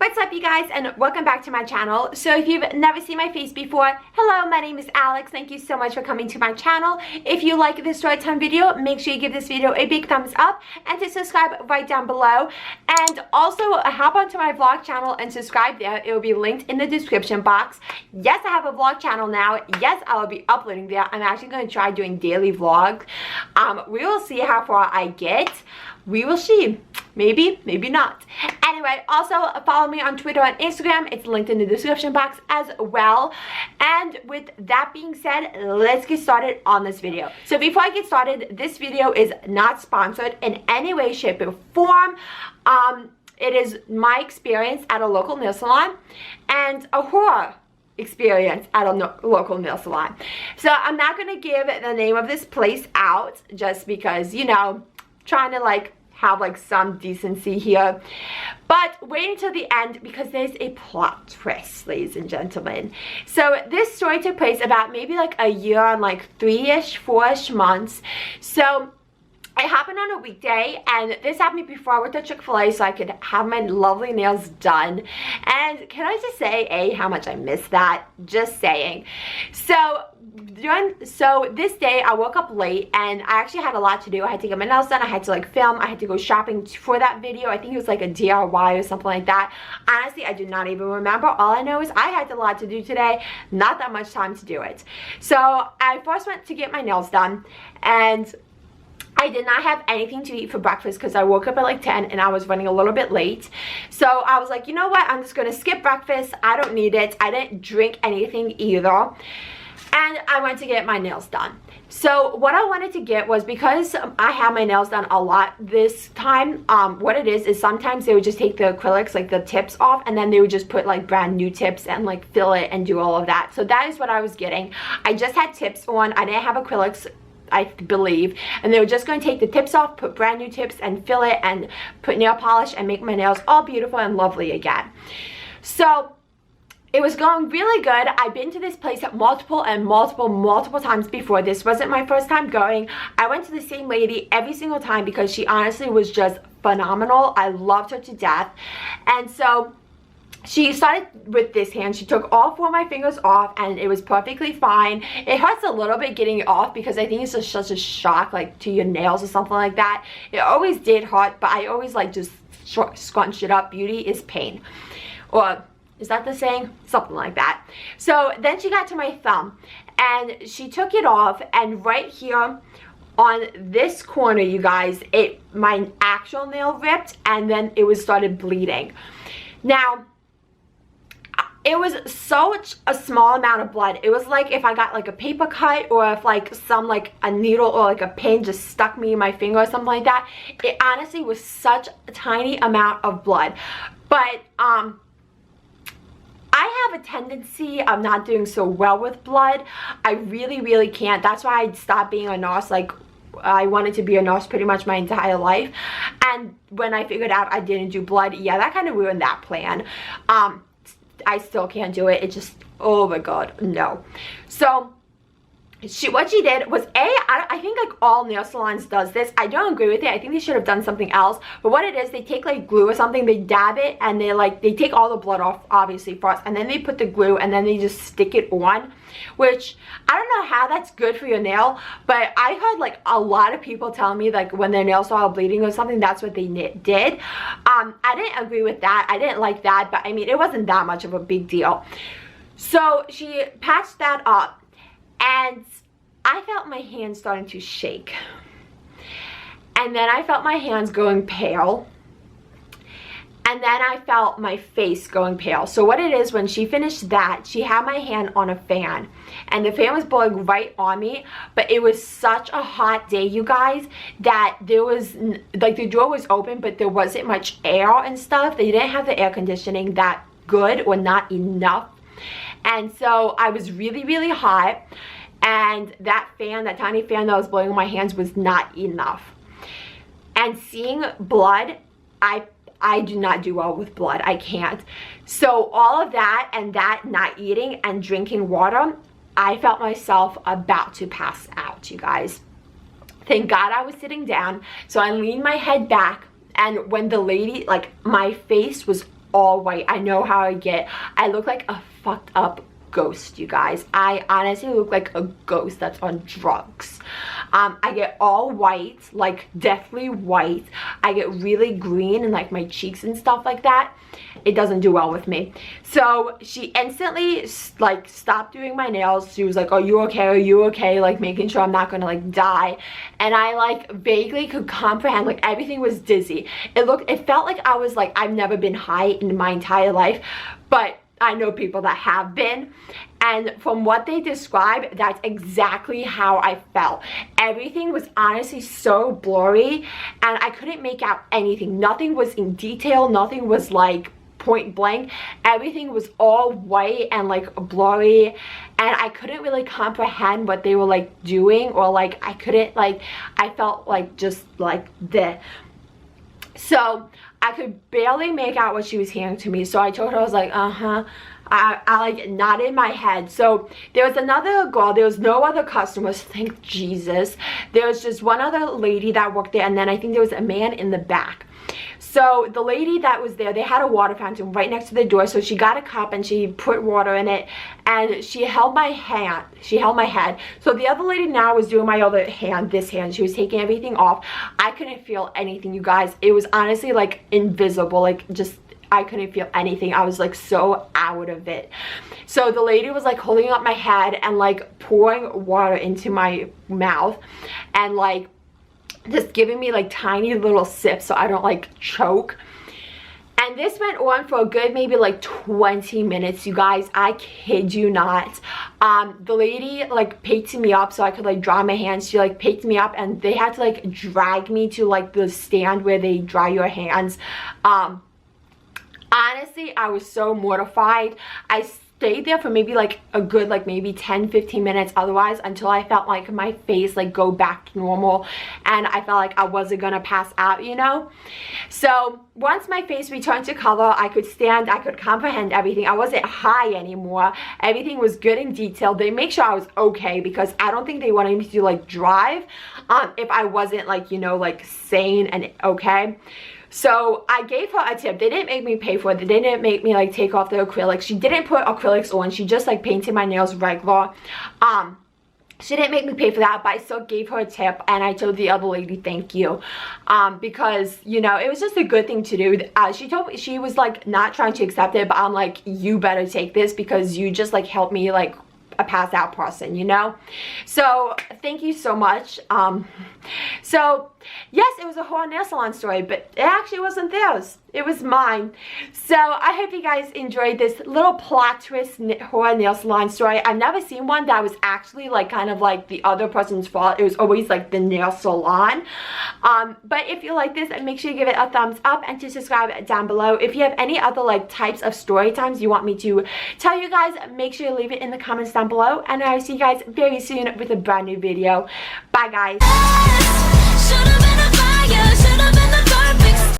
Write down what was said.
What's up, you guys, and welcome back to my channel. So if you've never seen my face before, hello, my name is Alex. Thank you so much for coming to my channel. If you like this story time video, make sure you give this video a big thumbs up and to subscribe right down below. And also hop onto my vlog channel and subscribe there. It will be linked in the description box. Yes, I have a vlog channel now. Yes, I will be uploading there. I'm actually going to try doing daily vlogs. We will see how far I get. We will see. Maybe, maybe not. Anyway, also follow me on Twitter and Instagram. It's linked in the description box as well. And with that being said, let's get started on this video. So before I get started, this video is not sponsored in any way, shape, or form. It is my experience at a local nail salon and a horror experience at a local nail salon. So I'm not going to give the name of this place out just because, you know, trying to have some decency here, but wait until the end because there's a plot twist, ladies and gentlemen. So this story took place about maybe a year and 3-ish, 4-ish months. So it happened on a weekday, and this happened before I went to Chick-fil-A so I could have my lovely nails done. And can I just say, how much I miss that? Just saying. So this day I woke up late and I actually had a lot to do. I had to get my nails done, I had to film, I had to go shopping for that video. I think it was a DIY or something like that. Honestly, I do not even remember. All I know is I had a lot to do today, not that much time to do it. So I first went to get my nails done, and I did not have anything to eat for breakfast because I woke up at 10 and I was running a little bit late. So I was like, you know what, I'm just going to skip breakfast. I don't need it. I didn't drink anything either. And I went to get my nails done. So what I wanted to get was, because I have my nails done a lot this time, what it is sometimes they would just take the acrylics, the tips off, and then they would just put brand new tips and fill it and do all of that. So that is what I was getting. I just had tips on. I didn't have acrylics, I believe, and they were just going to take the tips off, put brand new tips and fill it and put nail polish and make my nails all beautiful and lovely again. So it was going really good. I've been to this place multiple times before. This wasn't my first time going. I went to the same lady every single time because she honestly was just phenomenal. I loved her to death. And so she started with this hand. She took all 4 of my fingers off and it was perfectly fine. It hurts a little bit getting it off because I think it's just such a shock to your nails or something like that. It always did hurt, but I always just scrunch it up. Beauty is pain. Or is that the saying? Something like that. So then she got to my thumb and she took it off, and right here on this corner, you guys, my actual nail ripped and then it started bleeding. Now, it was such a small amount of blood. It was like if I got a paper cut, or if a needle or a pin just stuck me in my finger or something like that. It honestly was such a tiny amount of blood. But I have a tendency of not doing so well with blood. I really can't. That's why I stopped being a nurse. I wanted to be a nurse pretty much my entire life. And when I figured out I didn't do blood, yeah, that kind of ruined that plan. I still can't do it. It just, oh my god, no. So what she did was, I think all nail salons does this. I don't agree with it. I think they should have done something else. But what it is, they take glue or something, they dab it, and they take all the blood off obviously first, and then they put the glue and then they just stick it on, which I don't know how that's good for your nail, but I heard a lot of people tell me when their nails started bleeding or something, that's what they did. I didn't agree with that. I didn't like that, but I mean, it wasn't that much of a big deal. So she patched that up, and I felt my hands starting to shake. And then I felt my hands going pale. And then I felt my face going pale. So what it is, when she finished that, she had my hand on a fan. And the fan was blowing right on me. But it was such a hot day, you guys, that there was, the door was open, but there wasn't much air and stuff. They didn't have the air conditioning that good, or not enough. And so I was really hot. And that fan, that tiny fan that was blowing on my hands, was not enough. And seeing blood, I do not do well with blood. I can't. So all of that, and that not eating and drinking water, I felt myself about to pass out, you guys. Thank God I was sitting down. So I leaned my head back, and when the lady, my face was all white. I know how I get. I look like a fucked up ghost, you guys. I honestly look like a ghost that's on drugs. I get all white, like deathly white. I get really green in like my cheeks and stuff like that. It doesn't do well with me. So she instantly like stopped doing my nails. She was like, are you okay, are you okay, like making sure I'm not gonna like die. And I like vaguely could comprehend, like everything was dizzy. It felt like I was like, I've never been high in my entire life, but I know people that have been, and from what they described, that's exactly how I felt. Everything was honestly so blurry, and I couldn't make out anything. Nothing was in detail, nothing was like point blank. Everything was all white and like blurry, and I couldn't really comprehend what they were like doing, or like I couldn't, like I felt like just like this. So I could barely make out what she was saying to me. So I told her, I was like, I like nodded my head. So there was another girl. There was no other customers, thank Jesus. There was just one other lady that worked there, and then I think there was a man in the back. So the lady that was there, they had a water fountain right next to the door. So she got a cup and she put water in it, and she held my hand. She held my head. So the other lady now was doing my other hand, this hand. She was taking everything off. I couldn't feel anything, you guys. It was honestly like invisible, like just I couldn't feel anything. I was like so out of it. So the lady was like holding up my head and like pouring water into my mouth, and like just giving me like tiny little sips so I don't like choke. And this went on for a good maybe like 20 minutes, you guys. I kid you not. The lady like picked me up so I could like dry my hands. She like picked me up, and they had to like drag me to like the stand where they dry your hands. Honestly, I was so mortified. I stayed there for maybe like a good like maybe 10-15 minutes otherwise, until I felt like my face like go back to normal, and I felt like I wasn't gonna pass out, you know. So once my face returned to color, I could stand, I could comprehend everything. I wasn't high anymore. Everything was good and detailed. They make sure I was okay, because I don't think they wanted me to like drive if I wasn't like, you know, like sane and okay. So I gave her a tip. They didn't make me pay for it. They didn't make me like take off the acrylics. She didn't put acrylics on. She just like painted my nails regular. She didn't make me pay for that, but I still gave her a tip, and I told the other lady thank you, because, you know, it was just a good thing to do. She told me, she was like not trying to accept it, but I'm like, you better take this, because you just like helped me like a passed out person, you know. So thank you so much. So yes, it was a horror nail salon story, but it actually wasn't theirs. It was mine. So I hope you guys enjoyed this little plot twist horror nail salon story. I've never seen one that was actually like kind of like the other person's fault. It was always like the nail salon. But if you like this, make sure you give it a thumbs up and to subscribe down below. If you have any other like types of story times you want me to tell you guys, make sure you leave it in the comments down below, and I'll see you guys very soon with a brand new video. Bye guys. Should've been a fire, should've been the